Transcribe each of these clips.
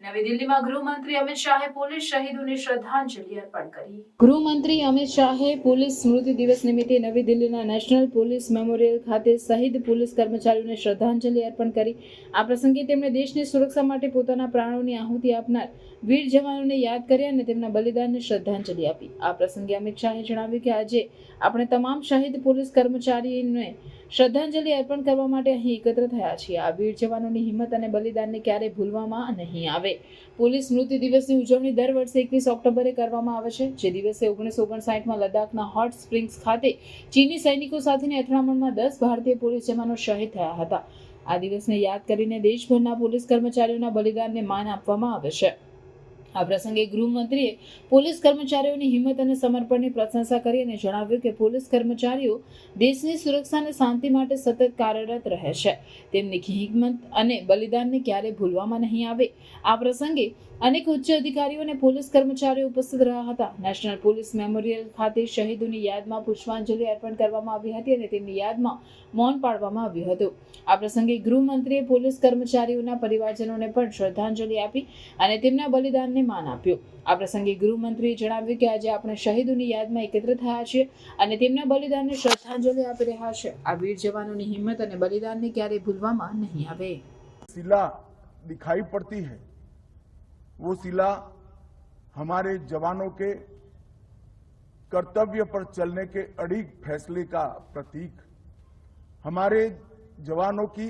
નવી દિલ્હીમાં ગૃહમંત્રી અમિત શાહે પોલીસ શહીદોને શ્રદ્ધાંજલિ અર્પણ કરી। ગૃહમંત્રી અમિત શાહે પોલીસ સ્મૃતિ દિવસ નિમિત્તે નવી દિલ્હીના નેશનલ પોલીસ મેમોરિયલ ખાતે શહીદ પોલીસ કર્મચારીઓને શ્રદ્ધાંજલિ અર્પણ કરી। આ પ્રસંગે તેમણે દેશની સુરક્ષા માટે પોતાના પ્રાણોની આહુતિ આપનાર વીર જવાનોને યાદ કર્યા અને તેમના બલિદાનને શ્રદ્ધાંજલિ આપી। આ પ્રસંગે અમિત શાહે જણાવ્યું કે આજે આપણે તમામ શહીદ પોલીસ કર્મચારીઓને શ્રદ્ધાંજલિ અર્પણ કરવા માટે અહીં એકત્ર થયા છીએ। આ વીર જવાનોની હિંમત અને બલિદાનને ક્યારેય ભૂલવામાં નહીં આવે। પોલીસ સ્મૃતિ દિવસની ઉજવણી દર વર્ષે 21 ઓક્ટોબરે કરવામાં આવે છે, જે દિવસે 1959માં લદ્દાખના હોટ સ્પ્રિંગ્સ ખાતે ચીની સૈનિકો સાથેની અથડામણમાં 10 ભારતીય પોલીસ જવાનો શહીદ થયા હતા। આ દિવસને યાદ કરીને દેશભરના પોલીસ કર્મચારીઓના બલિદાનને માન આપવામાં આવે છે। આ પ્રસંગે ગૃહમંત્રીએ પોલીસ કર્મચારીઓની હિંમત અને સમર્પણની પ્રશંસા કરી અને જણાવ્યું કે પોલીસ કર્મચારીઓ દેશની સુરક્ષા અને શાંતિ માટે સતત કાર્યરત રહે છે। તેમની હિંમત અને બલિદાનને ક્યારેય ભૂલવામાં નહીં આવે। આ પ્રસંગે અનેક ઉચ્ચ અધિકારીઓ અને પોલીસ કર્મચારીઓ ઉપસ્થિત રહ્યા હતા। નેશનલ પોલીસ મેમોરિયલ ખાતે શહીદોની યાદમાં પુષ્પાંજલિ અર્પણ કરવામાં આવી હતી અને તેમની યાદમાં મૌન પાળવામાં આવ્યું હતું। આ પ્રસંગે ગૃહમંત્રીએ પોલીસ કર્મચારીઓના પરિવારજનોને પણ શ્રદ્ધાંજલિ આપી અને તેમના બલિદાનને માન આપ્યું। આ પ્રસંગે ગૃહમંત્રીએ જણાવ્યું કે આજે આપણે શહીદોની યાદમાં એકત્ર થયા છીએ અને તેમના બલિદાનને શ્રદ્ધાંજલિ આપી રહ્યા છીએ। આ વીર જવાનોની હિંમત અને બલિદાનને ક્યારેય ભૂલવામાં નહીં આવે। शिला दिखाई पड़ती है, वो शिला हमारे जवानों के कर्तव्य पर चलने के अड़िग फैसले का प्रतीक, हमारे जवानों की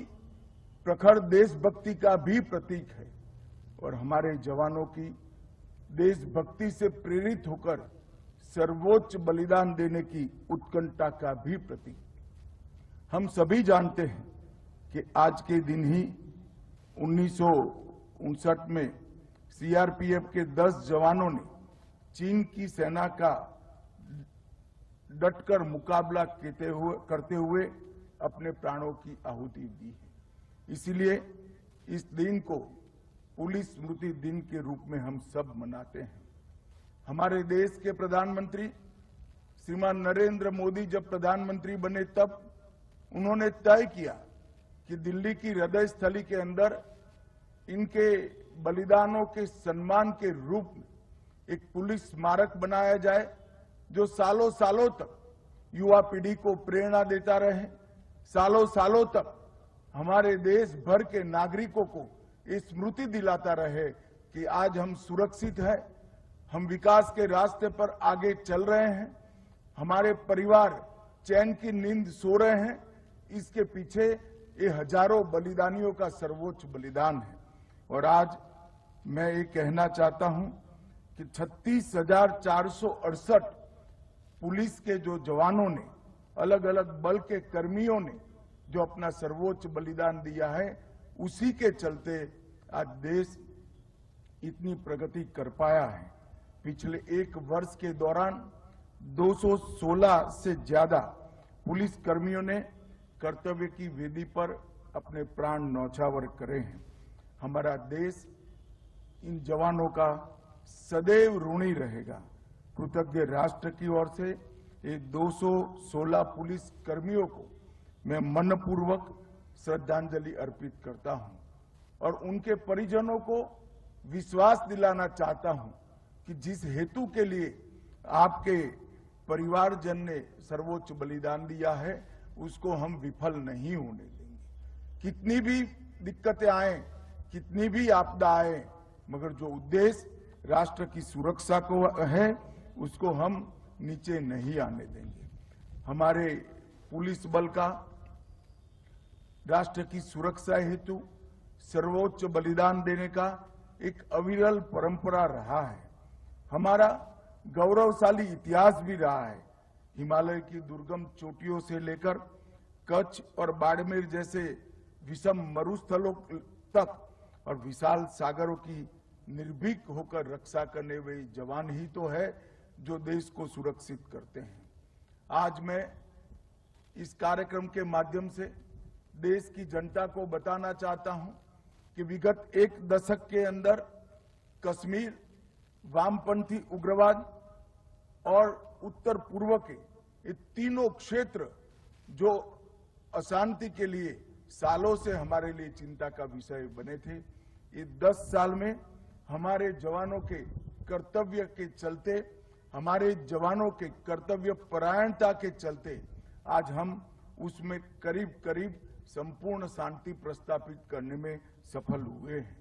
प्रखर देशभक्ति का भी प्रतीक है और हमारे जवानों की देशभक्ति से प्रेरित होकर सर्वोच्च बलिदान देने की उत्कंठा का भी प्रतीक। हम सभी जानते हैं कि आज के दिन ही 1959 में सीआरपीएफ के 10 जवानों ने चीन की सेना का डटकर मुकाबला करते हुए अपने प्राणों की आहुति दी है। इसलिए इस दिन को पुलिस स्मृति दिन के रूप में हम सब मनाते हैं। हमारे देश के प्रधानमंत्री श्रीमान नरेंद्र मोदी जब प्रधानमंत्री बने तब उन्होंने तय किया कि दिल्ली की हृदय स्थली के अंदर इनके बलिदानों के सम्मान के रूप में एक पुलिस स्मारक बनाया जाए, जो सालों सालों तक युवा पीढ़ी को प्रेरणा देता रहे, सालों सालों तक हमारे देश भर के नागरिकों को ये स्मृति दिलाता रहे कि आज हम सुरक्षित हैं, हम विकास के रास्ते पर आगे चल रहे हैं, हमारे परिवार चैन की नींद सो रहे हैं। इसके पीछे ये हजारों बलिदानियों का सर्वोच्च बलिदान है। और आज मैं ये कहना चाहता हूं कि 36,468 पुलिस के जो जवानों ने, अलग अलग बल के कर्मियों ने जो अपना सर्वोच्च बलिदान दिया है, उसी के चलते आज देश इतनी प्रगति कर पाया है। पिछले एक वर्ष के दौरान 216 से ज्यादा पुलिस कर्मियों ने कर्तव्य की वेदी पर अपने प्राण न्यौछावर करे हैं। हमारा देश इन जवानों का सदैव ऋणी रहेगा। कृतज्ञ राष्ट्र की ओर से ये 216 पुलिस कर्मियों को मैं मनपूर्वक श्रद्धांजलि अर्पित करता हूं और उनके परिजनों को विश्वास दिलाना चाहता हूं कि जिस हेतु के लिए आपके परिवारजन ने सर्वोच्च बलिदान दिया है, उसको हम विफल नहीं होने देंगे। कितनी भी दिक्कतें आए, कितनी भी आपदा आए, मगर जो उद्देश्य राष्ट्र की सुरक्षा को है, उसको हम नीचे नहीं आने देंगे। हमारे पुलिस बल का राष्ट्र की सुरक्षा हेतु सर्वोच्च बलिदान देने का एक अविरल परंपरा रहा है। हमारा गौरवशाली इतिहास भी रहा है। हिमालय की दुर्गम चोटियों से लेकर कच्छ और बाड़मेर जैसे विषम मरुस्थलों तक और विशाल सागरों की निर्भीक होकर रक्षा करने वाले जवान ही तो है जो देश को सुरक्षित करते हैं। आज मैं इस कार्यक्रम के माध्यम से देश की जनता को बताना चाहता हूं कि विगत एक दशक के अंदर कश्मीर, वामपंथी उग्रवाद और उत्तर पूर्व के ये तीनों क्षेत्र जो अशांति के लिए सालों से हमारे लिए चिंता का विषय बने थे, ये 10 साल में हमारे जवानों के कर्तव्य के चलते, हमारे जवानों के कर्तव्य परायणता के चलते आज हम उसमें करीब करीब संपूर्ण शांति प्रस्तापित करने में सफल हुए हैं।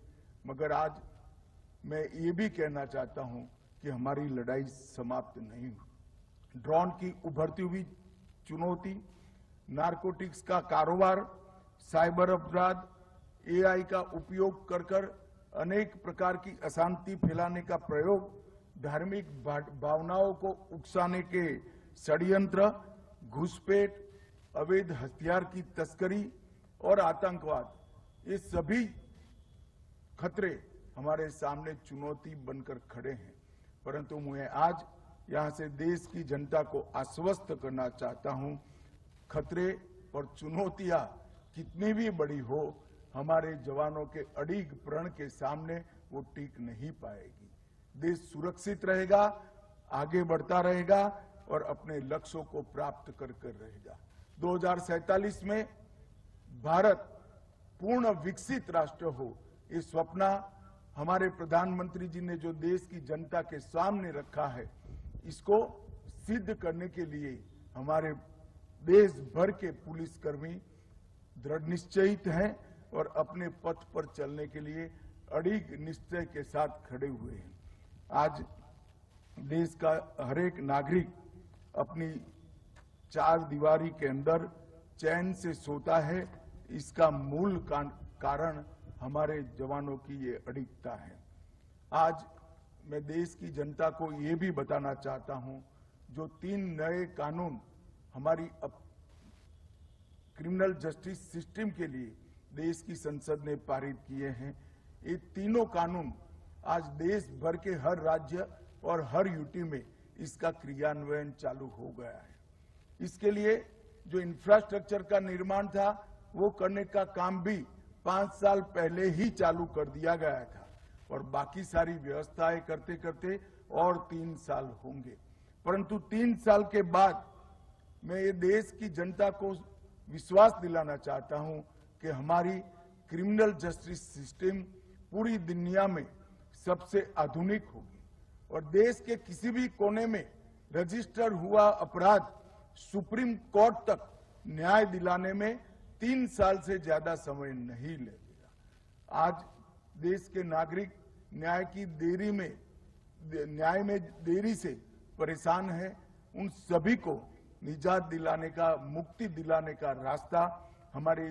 मगर आज मैं ये भी कहना चाहता हूं कि हमारी लड़ाई समाप्त नहीं हुई। ड्रोन की उभरती हुई चुनौती, नारकोटिक्स का कारोबार, साइबर अपराध, एआई का उपयोग कर अनेक प्रकार की अशांति फैलाने का प्रयोग, धार्मिक भावनाओं को उकसाने के षड्यंत्र, घुसपैठ, अवैध हथियार की तस्करी और आतंकवाद, ये सभी खतरे हमारे सामने चुनौती बनकर खड़े हैं। परंतु मैं आज यहां से देश की जनता को आश्वस्त करना चाहता हूं, खतरे और चुनौतियां कितनी भी बड़ी हो, हमारे जवानों के अडिग प्रण के सामने वो टिक नहीं पाएगी। देश सुरक्षित रहेगा, आगे बढ़ता रहेगा और अपने लक्ष्यों को प्राप्त कर रहेगा। 2047 में भारत पूर्ण विकसित राष्ट्र हो, ये स्वप्न हमारे प्रधानमंत्री जी ने जो देश की जनता के सामने रखा है, इसको सिद्ध करने के लिए हमारे देश भर के पुलिसकर्मी दृढ़ निश्चयित हैं और अपने पथ पर चलने के लिए अडिग निश्चय के साथ खड़े हुए हैं। आज देश का हर एक नागरिक अपनी चार दीवारी के अंदर चैन से सोता है, इसका मूल कारण हमारे जवानों की ये अडिगता है। आज मैं देश की जनता को ये भी बताना चाहता हूं, जो 3 नए कानून हमारी क्रिमिनल जस्टिस सिस्टम के लिए देश की संसद ने पारित किए हैं, ये तीनों कानून आज देश भर के हर राज्य और हर यूटी में इसका क्रियान्वयन चालू हो गया है। इसके लिए जो इंफ्रास्ट्रक्चर का निर्माण था, वो करने का काम भी 5 साल पहले ही चालू कर दिया गया था और बाकी सारी व्यवस्थाएं करते करते और 3 साल होंगे। परंतु 3 साल के बाद मैं ये देश की जनता को विश्वास दिलाना चाहता हूं कि हमारी क्रिमिनल जस्टिस सिस्टम पूरी दुनिया में सबसे आधुनिक होगी और देश के किसी भी कोने में रजिस्टर हुआ अपराध सुप्रीम कोर्ट तक न्याय दिलाने में 3 साल से ज्यादा समय नहीं लगेगा। आज देश के नागरिक न्याय में देरी से परेशान हैं, उन सभी को निजात दिलाने का, मुक्ति दिलाने का रास्ता हमारे